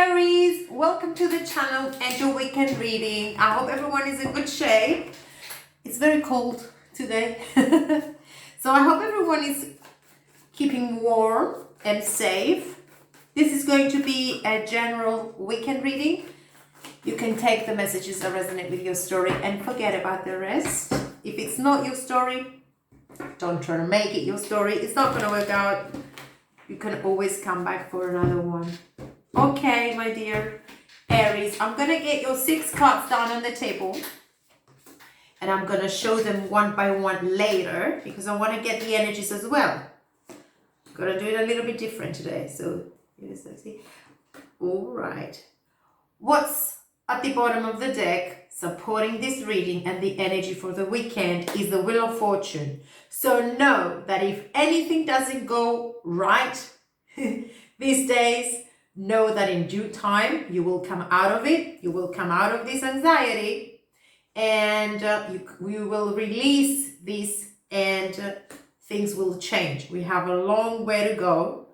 Aries, welcome to the channel and your weekend reading. I hope everyone is in good shape. It's very cold today. So I hope everyone is keeping warm and safe. This is going to be a general weekend reading. You can take the messages that resonate with your story and forget about the rest. If it's not your story, don't try to make it your story. It's not going to work out. You can always come back for another one. Okay, my dear Aries, I'm going to get your 6 cards down on the table. And I'm going to show them one by one later because I want to get the energies as well. I'm going to do it a little bit different today. So, let's see. All right. What's at the bottom of the deck supporting this reading and the energy for the weekend is the Wheel of Fortune. So know that if anything doesn't go right these days, know that in due time you will come out of it. You will come out of this anxiety and you will release this and things will change. We have a long way to go.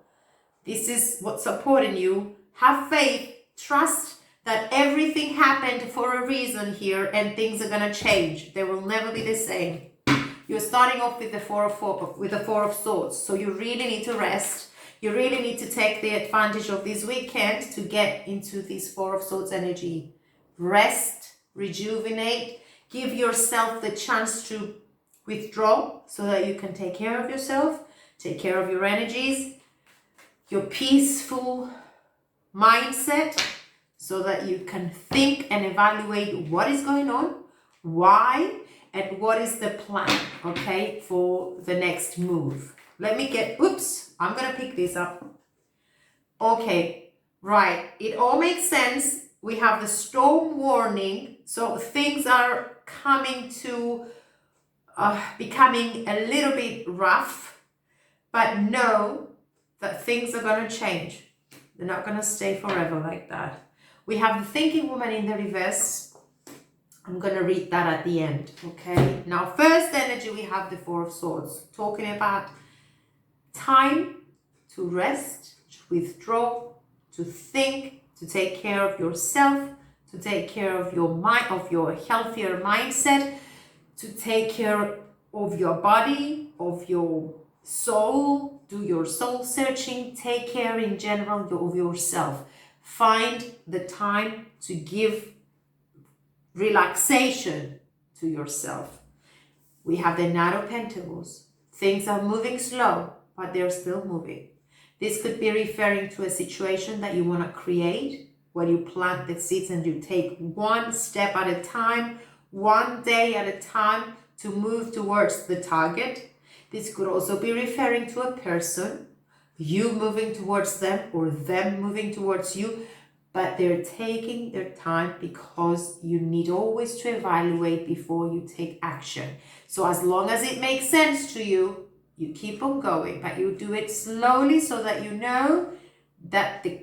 This is what's supporting you. Have faith, trust that everything happened for a reason here and things are going to change. They will never be the same. You're starting off with the Four of Swords. So you really need to rest. You really need to take the advantage of this weekend to get into this Four of Swords energy. Rest, rejuvenate, give yourself the chance to withdraw so that you can take care of yourself, take care of your energies, your peaceful mindset, so that you can think and evaluate what is going on, why, and what is the plan, okay, for the next move. Let me get, I'm going to pick this up. Okay, right. It all makes sense. We have the storm warning. So things are coming to becoming a little bit rough. But know that things are going to change. They're not going to stay forever like that. We have the Thinking Woman in the reverse. I'm going to read that at the end. Okay. Now, first energy, we have the Four of Swords. Talking about time to rest, to withdraw, to think, to take care of yourself, to take care of your mind, of your healthier mindset, to take care of your body, of your soul, do your soul searching, take care in general of yourself. Find the time to give relaxation to yourself. We have the Knight of Pentacles. Things are moving slow, but they're still moving. This could be referring to a situation that you want to create, where you plant the seeds and you take one step at a time, one day at a time to move towards the target. This could also be referring to a person, you moving towards them or them moving towards you, but they're taking their time because you need always to evaluate before you take action. So as long as it makes sense to you, you keep on going, but you do it slowly so that you know that the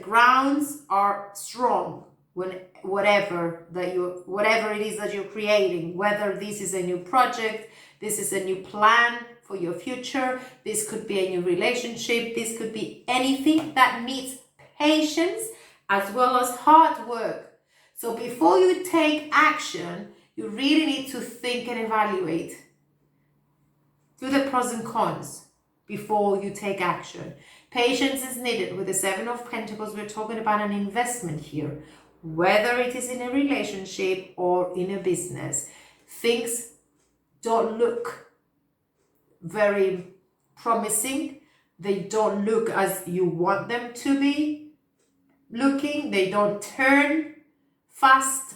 grounds are strong when whatever it is that you're creating, whether this is a new project, this is a new plan for your future, this could be a new relationship, this could be anything that needs patience as well as hard work. So before you take action, you really need to think and evaluate. Do the pros and cons before you take action. Patience is needed. With the Seven of Pentacles, we're talking about an investment here. Whether it is in a relationship or in a business, things don't look very promising. They don't look as you want them to be looking. They don't turn fast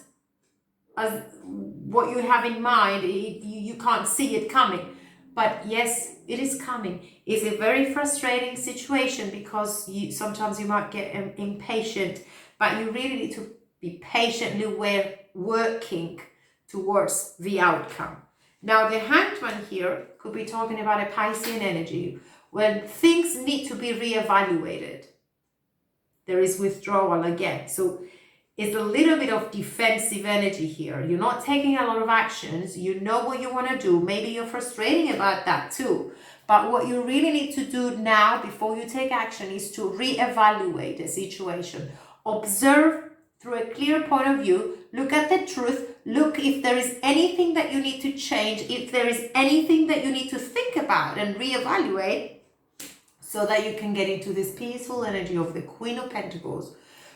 as what you have in mind. You can't see it coming. But yes, it is coming. It's a very frustrating situation because sometimes you might get impatient, but you really need to be patiently working towards the outcome. Now, the Hanged One here could be talking about a Piscean energy when things need to be reevaluated. There is withdrawal again. So it's a little bit of defensive energy here. You're not taking a lot of actions. You know what you want to do. Maybe you're frustrating about that too. But what you really need to do now before you take action is to reevaluate the situation. Observe through a clear point of view. Look at the truth. Look if there is anything that you need to change, if there is anything that you need to think about and reevaluate, so that you can get into this peaceful energy of the Queen of Pentacles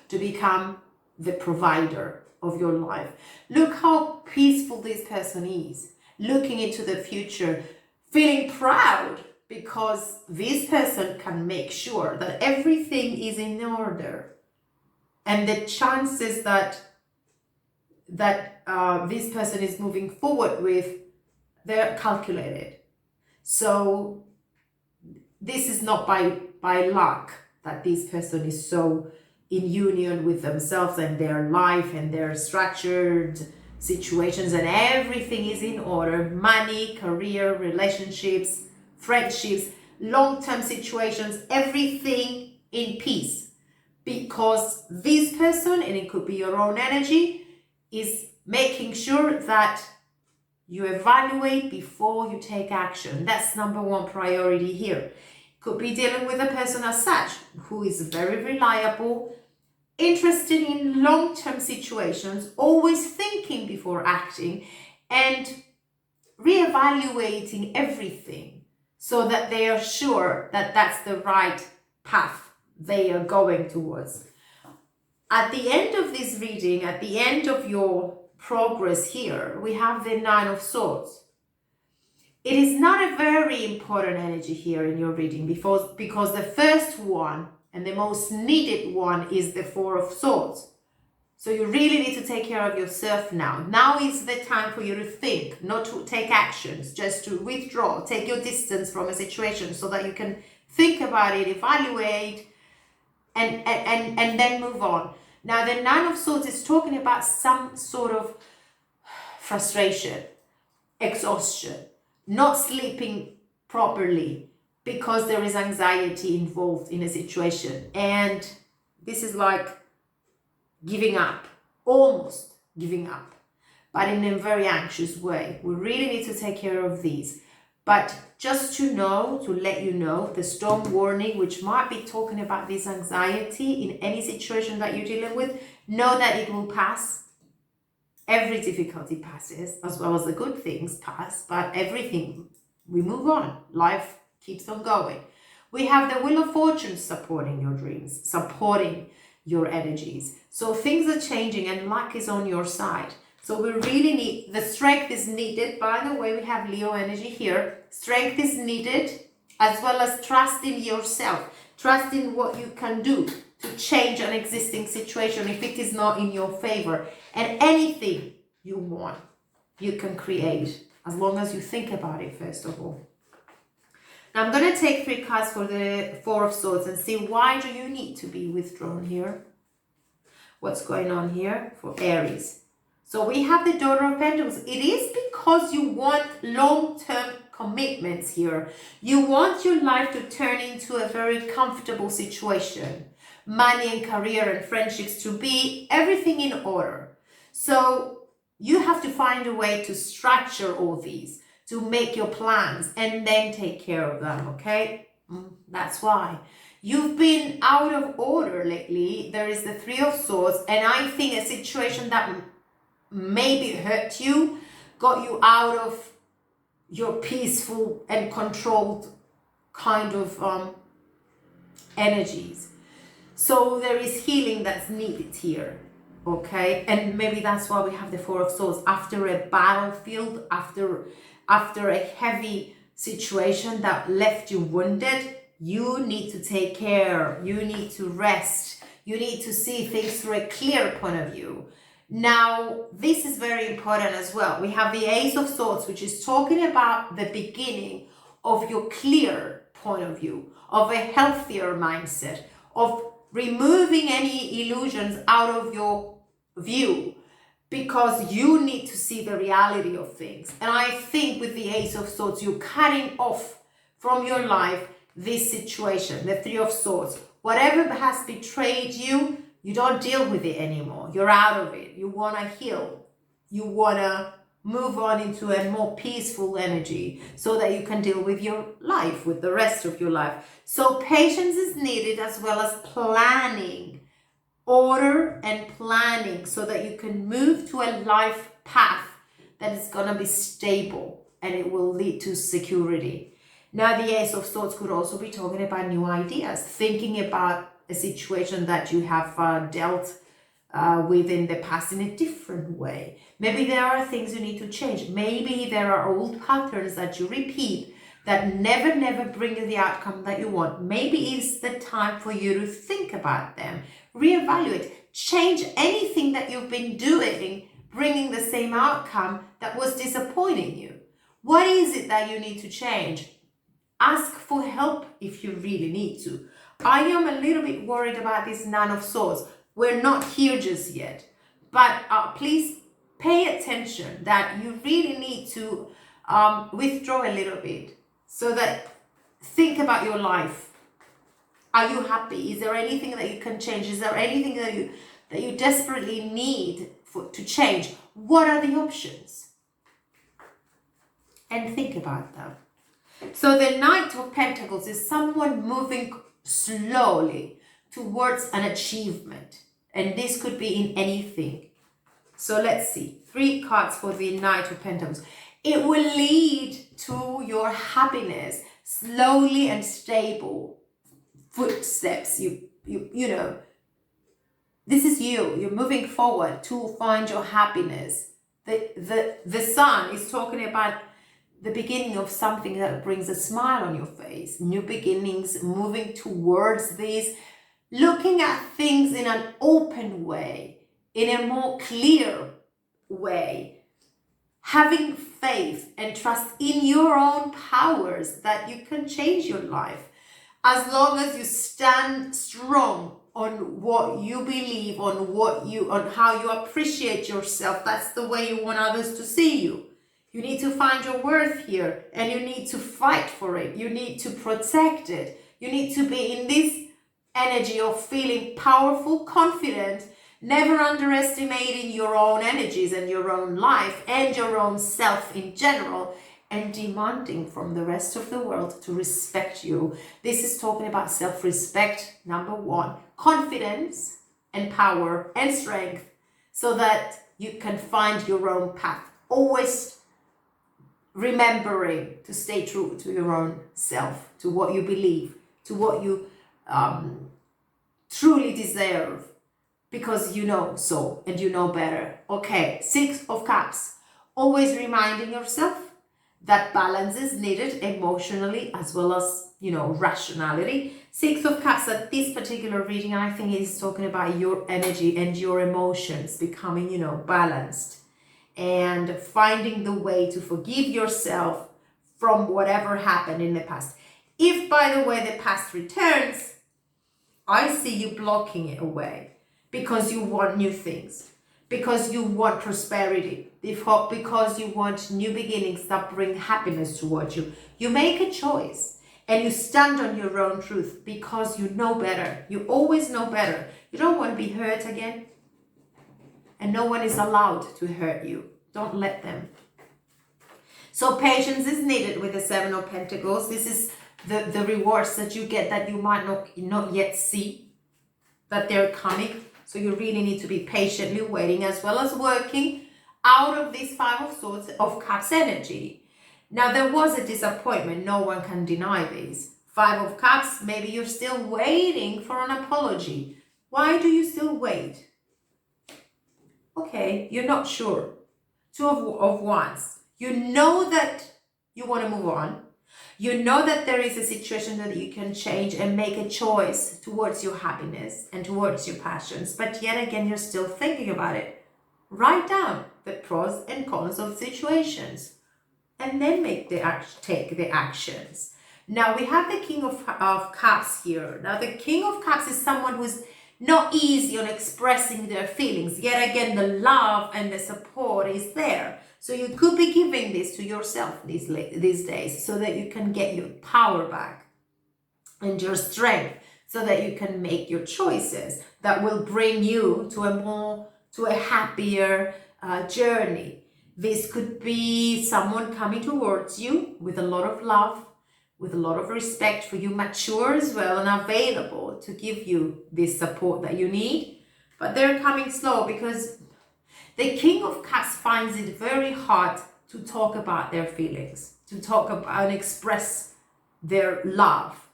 to become the provider of your life. Look how peaceful this person is, looking into the future, feeling proud because this person can make sure that everything is in order. And the chances that this person is moving forward with, they're calculated. So this is not by luck that this person is so in union with themselves and their life and their structured situations, and everything is in order. Money, career, relationships, friendships, long-term situations, everything in peace. Because this person, and it could be your own energy, is making sure that you evaluate before you take action. That's number one priority here. Could be dealing with a person as such who is very reliable, interested in long-term situations, always thinking before acting, and reevaluating everything so that they are sure that that's the right path they are going towards. At the end of this reading, at the end of your progress here, we have the Nine of Swords. It is not a very important energy here in your reading because the first one and the most needed one is the Four of Swords. So you really need to take care of yourself now. Now is the time for you to think, not to take actions, just to withdraw, take your distance from a situation so that you can think about it, evaluate, and then move on. Now the Nine of Swords is talking about some sort of frustration, exhaustion, not sleeping properly because there is anxiety involved in a situation. And this is like giving up, almost giving up, but in a very anxious way. We really need to take care of these. But just to know, to let you know, the storm warning, which might be talking about this anxiety in any situation that you're dealing with, know that it will pass. Every difficulty passes, as well as the good things pass, but everything, we move on. Life keeps on going. We have the Wheel of Fortune supporting your dreams, supporting your energies. So things are changing and luck is on your side. So we really need, the strength is needed. By the way, we have Leo energy here. Strength is needed, as well as trust in yourself. Trust in what you can do to change an existing situation if it is not in your favor. And anything you want, you can create, as long as you think about it first of all. Now I'm going to take 3 cards for the Four of Swords and see why do you need to be withdrawn here. What's going on here for Aries? So we have the Daughter of Pentacles. It is because you want long-term commitments here. You want your life to turn into a very comfortable situation. Money and career and friendships to be everything in order. So you have to find a way to structure all these, to make your plans and then take care of them, okay? That's why. You've been out of order lately. There is the Three of Swords, and I think a situation that maybe hurt you, got you out of your peaceful and controlled kind of energies. So there is healing that's needed here, okay? And maybe that's why we have the Four of Swords. After a battlefield, after a heavy situation that left you wounded, you need to take care. You need to rest. You need to see things through a clear point of view. Now, this is very important as well. We have the Ace of Swords, which is talking about the beginning of your clear point of view, of a healthier mindset, of removing any illusions out of your view, because you need to see the reality of things. And I think with the Ace of Swords, you're cutting off from your life this situation, the Three of Swords. Whatever has betrayed you, you don't deal with it anymore. You're out of it. You want to heal. You want to move on into a more peaceful energy so that you can deal with your life, with the rest of your life. So patience is needed, as well as planning, order and planning, so that you can move to a life path that is going to be stable and it will lead to security. Now, the Ace of Swords could also be talking about new ideas, thinking about a situation that you have dealt with in the past in a different way. Maybe there are things you need to change. Maybe there are old patterns that you repeat that never bring you the outcome that you want. Maybe it's the time for you to think about them, reevaluate, change anything that you've been doing, bringing the same outcome that was disappointing you. What is it that you need to change? Ask for help if you really need to. I am a little bit worried about this Nine of Swords. We're not here just yet, but please pay attention that you really need to withdraw a little bit, so that think about your life. Are you happy? Is there anything that you can change? Is there anything that you desperately need to change? What are the options? And think about them. So the Knight of Pentacles is someone moving slowly towards an achievement, and this could be in anything. So let's see, 3 cards for the Knight of Pentacles. It will lead to your happiness, slowly and stable footsteps. You know, this is you're moving forward to find your happiness. The Sun is talking about the beginning of something that brings a smile on your face, new beginnings, moving towards this, looking at things in an open way, in a more clear way, having faith and trust in your own powers that you can change your life. As long as you stand strong on what you believe, on how you appreciate yourself, that's the way you want others to see you. You need to find your worth here, and you need to fight for it. You need to protect it. You need to be in this energy of feeling powerful, confident, never underestimating your own energies and your own life and your own self in general, and demanding from the rest of the world to respect you. This is talking about self-respect, number 1. Confidence and power and strength, so that you can find your own path. Always remembering to stay true to your own self, to what you believe, to what you truly deserve, because you know so and you know better. Okay, 6 of Cups. Always reminding yourself that balance is needed emotionally as well as, rationality. 6 of Cups at this particular reading, I think, is talking about your energy and your emotions becoming, balanced, and finding the way to forgive yourself from whatever happened in the past. If, by the way, the past returns, I see you blocking it away because you want new things, because you want prosperity, because you want new beginnings that bring happiness towards you. You make a choice and you stand on your own truth because you know better. You always know better. You don't want to be hurt again. And no one is allowed to hurt you. Don't let them. So patience is needed with the 7 of Pentacles. This is the rewards that you get that you might not yet see, that they're coming. So you really need to be patiently waiting, as well as working out of this 5 of Swords of Cups energy. Now, there was a disappointment. No one can deny this. 5 of Cups, maybe you're still waiting for an apology. Why do you still wait? Okay, you're not sure. 2 of Wands. You know that you want to move on. You know that there is a situation that you can change and make a choice towards your happiness and towards your passions. But yet again, you're still thinking about it. Write down the pros and cons of situations and then take the actions. Now, we have the King of Cups here. Now, the King of Cups is someone who's not easy on expressing their feelings. Yet again, the love and the support is there. So you could be giving this to yourself these days, so that you can get your power back and your strength, so that you can make your choices that will bring you to a happier journey. This could be someone coming towards you with a lot of love, with a lot of respect for you, mature as well, and available to give you this support that you need. But they're coming slow because the King of Cups finds it very hard to talk about their feelings, to talk about and express their love.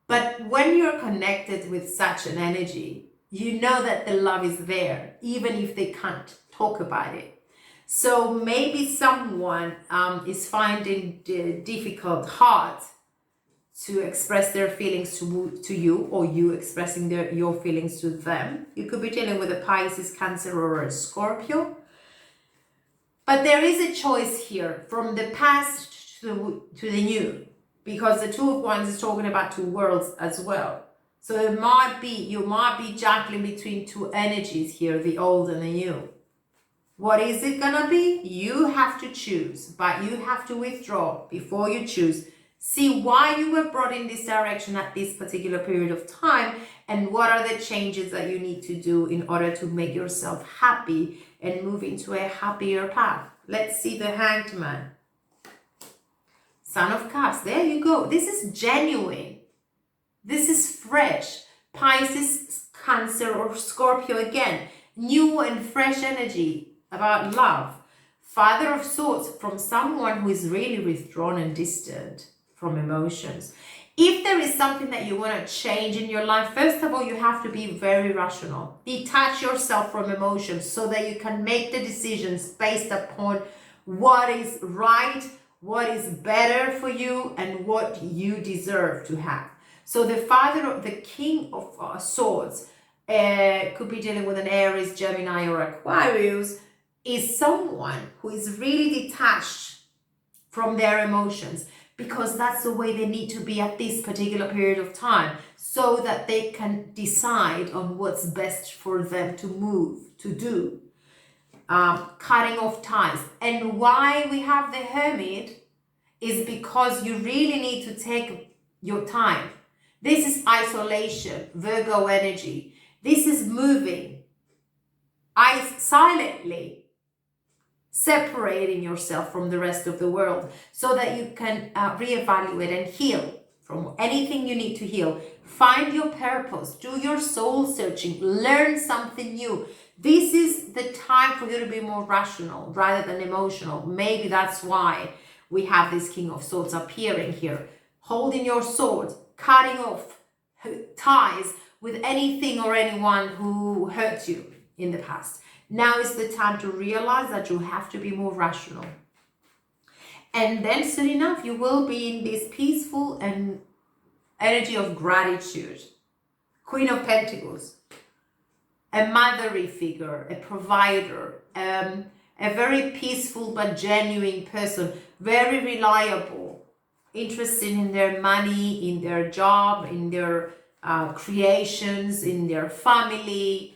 But when you're connected with such an energy, you know that the love is there, even if they can't talk about it. So maybe someone is finding it difficult, hard to express their feelings to you, or you expressing your feelings to them. You could be dealing with a Pisces, Cancer, or a Scorpio. But there is a choice here from the past to the new, because the Two of Wands is talking about two worlds as well. So you might be juggling between two energies here, the old and the new. What is it gonna be? You have to choose, but you have to withdraw before you choose. See why you were brought in this direction at this particular period of time, and what are the changes that you need to do in order to make yourself happy and move into a happier path. Let's see the Hanged Man. Son of Cups, there you go. This is genuine. This is fresh. Pisces, Cancer, or Scorpio again. New and fresh energy about love. Father of Swords, from someone who is really withdrawn and distant from emotions. If there is something that you want to change in your life, first of all, you have to be very rational. Detach yourself from emotions so that you can make the decisions based upon what is right, what is better for you, and what you deserve to have. So the King of Swords could be dealing with an Aries, Gemini, or Aquarius, is someone who is really detached from their emotions, because that's the way they need to be at this particular period of time, so that they can decide on what's best for them to move, to do. Cutting off ties. And why we have the Hermit is because you really need to take your time. This is isolation, Virgo energy. This is moving, silently separating yourself from the rest of the world so that you can reevaluate and heal from anything you need to heal. Find your purpose, do your soul searching, learn something new. This is the time for you to be more rational rather than emotional. Maybe that's why we have this King of Swords appearing here, holding your sword, cutting off ties with anything or anyone who hurt you in the past. Now is the time to realize that you have to be more rational. And then soon enough, you will be in this peaceful and energy of gratitude. Queen of Pentacles, a motherly figure, a provider, a very peaceful but genuine person, very reliable, interested in their money, in their job, in their creations, in their family,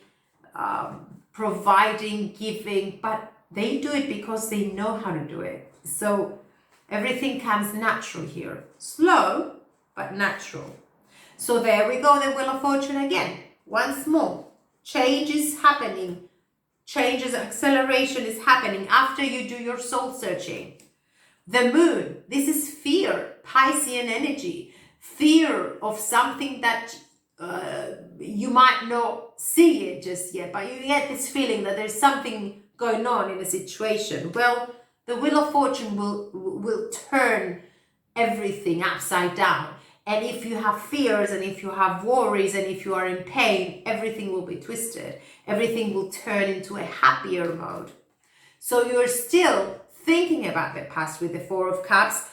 providing, giving, but they do it because they know how to do it. So everything comes natural here. Slow, but natural. So there we go, the Wheel of Fortune again. Once more, change is happening. Changes, acceleration is happening after you do your soul searching. The Moon, this is fear, Piscean energy. Fear of something that you might not see it just yet, but you get this feeling that there's something going on in a situation. Well, the Wheel of Fortune will turn everything upside down. And if you have fears, and if you have worries, and if you are in pain, everything will be twisted. Everything will turn into a happier mode. So you're still thinking about the past with the Four of Cups,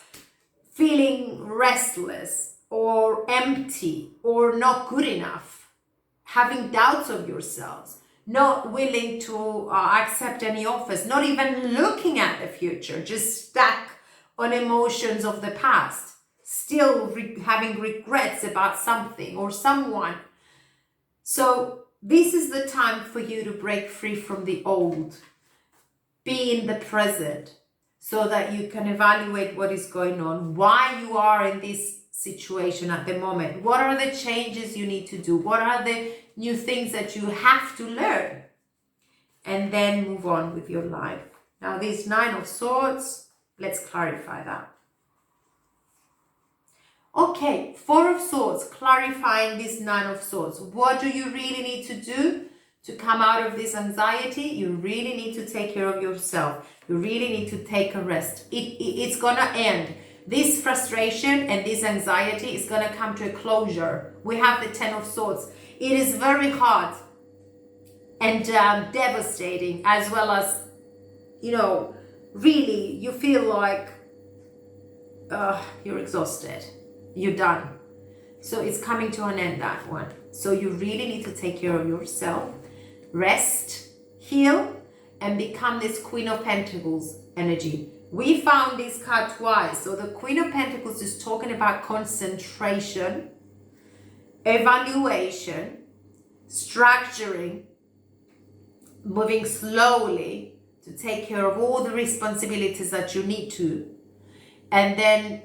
feeling restless, or empty, or not good enough, having doubts of yourselves, not willing to accept any offers, not even looking at the future, just stuck on emotions of the past, still having regrets about something or someone. So this is the time for you to break free from the old, be in the present, so that you can evaluate what is going on, why you are in this situation at the moment. What are the changes you need to do? What are the new things that you have to learn? And then move on with your life. Now this Nine of Swords, let's clarify that. Okay, Four of Swords, clarifying this Nine of Swords. What do you really need to do to come out of this anxiety? You really need to take care of yourself. You really need to take a rest. It's gonna end. This frustration and this anxiety is gonna come to a closure. We have the Ten of Swords. It is very hard and devastating, as well as, you know, really you feel like you're exhausted. You're done. So it's coming to an end, that one. So you really need to take care of yourself, rest, heal, and become this Queen of Pentacles energy. We found this card twice. So the Queen of Pentacles is talking about concentration, evaluation, structuring, moving slowly to take care of all the responsibilities that you need to, and then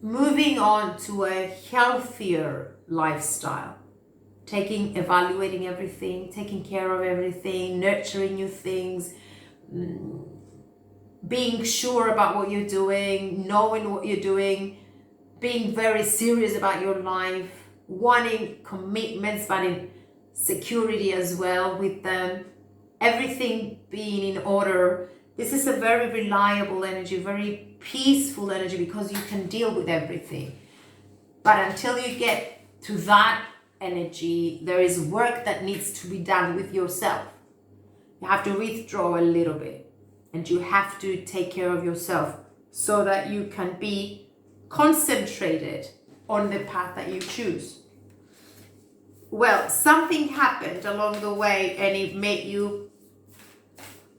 moving on to a healthier lifestyle, evaluating everything, taking care of everything, nurturing new things, being sure about what you're doing, knowing what you're doing, being very serious about your life, wanting commitments, but in security as well with them, everything being in order. This is a very reliable energy, very peaceful energy, because you can deal with everything. But until you get to that energy, there is work that needs to be done with yourself. You have to withdraw a little bit, and you have to take care of yourself so that you can be concentrated on the path that you choose. Well, something happened along the way and it made you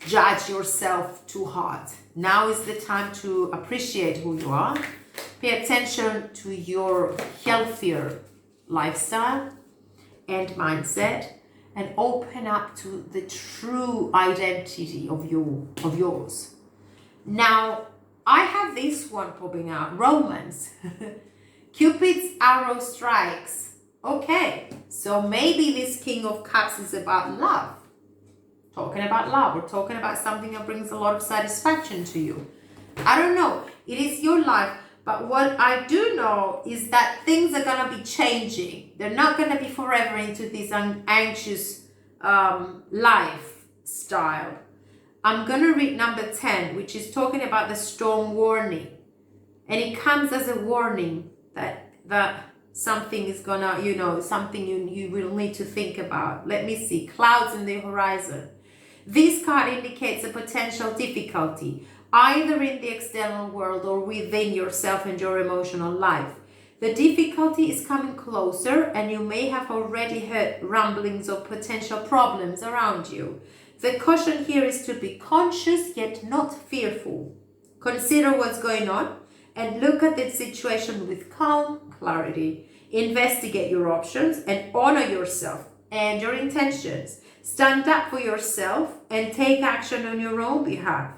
judge yourself too hard. Now is the time to appreciate who you are. Pay attention to your healthier lifestyle and mindset, and open up to the true identity of yours. Now, I have this one popping out, romance. Cupid's arrow strikes. Okay, so maybe this King of Cups is about love. Talking about love, or talking about something that brings a lot of satisfaction to you. I don't know. It is your life. But what I do know is that things are going to be changing. They're not going to be forever into this anxious lifestyle. I'm going to read number 10, which is talking about the storm warning. And it comes as a warning that something is going to, something you will need to think about. Let me see. Clouds in the horizon. This card indicates a potential difficulty, either in the external world or within yourself and your emotional life. The difficulty is coming closer, and you may have already heard rumblings of potential problems around you. The caution here is to be conscious yet not fearful. Consider what's going on and look at the situation with calm clarity. Investigate your options and honor yourself and your intentions. Stand up for yourself and take action on your own behalf.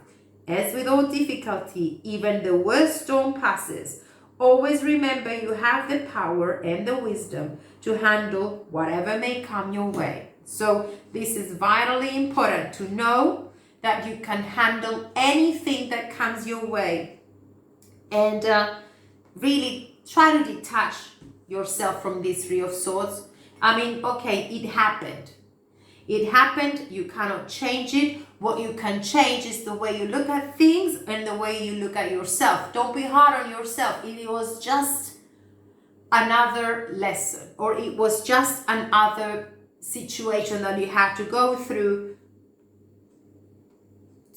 As with all difficulty, even the worst storm passes. Always remember you have the power and the wisdom to handle whatever may come your way. So this is vitally important to know that you can handle anything that comes your way. And really try to detach yourself from this Three of Swords. I mean, okay, it happened. It happened, you cannot change it. What you can change is the way you look at things and the way you look at yourself. Don't be hard on yourself. It was just another lesson, or it was just another situation that you had to go through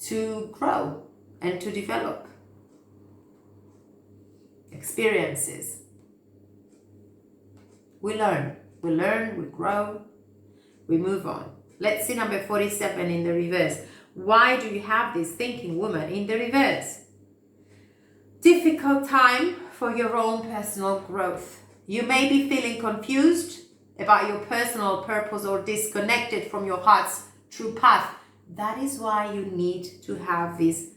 to grow and to develop experiences. We learn, we grow, we move on. Let's see number 47 in the reverse. Why do you have this thinking woman in the reverse? Difficult time for your own personal growth. You may be feeling confused about your personal purpose or disconnected from your heart's true path. That is why you need to have this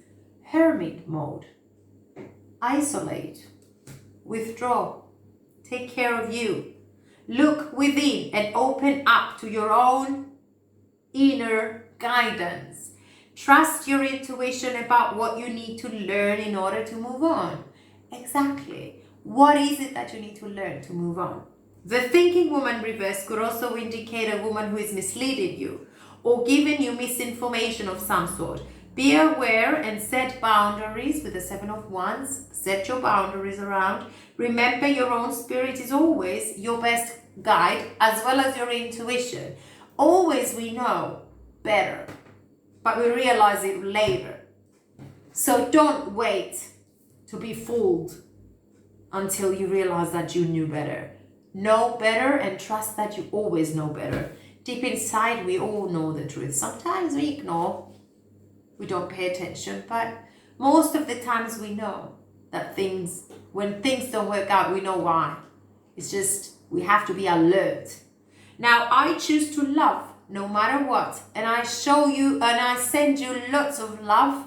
hermit mode. Isolate, withdraw, take care of you. Look within and open up to your own inner guidance. Trust your intuition about what you need to learn in order to move on. Exactly. What is it that you need to learn to move on? The thinking woman reverse could also indicate a woman who is misleading you or giving you misinformation of some sort. Be aware and set boundaries with the Seven of Wands. Set your boundaries around. Remember, your own spirit is always your best guide, as well as your intuition. Always we know better, but we realize it later. So don't wait to be fooled until you realize that you knew better. Know better and trust that you always know better. Deep inside, we all know the truth. Sometimes we ignore, we don't pay attention, but most of the times we know that when things don't work out, we know why. It's just, we have to be alert. Now, I choose to love no matter what, and I show you and I send you lots of love.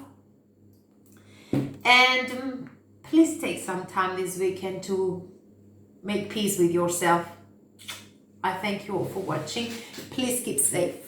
And please take some time this weekend to make peace with yourself. I thank you all for watching. Please keep safe.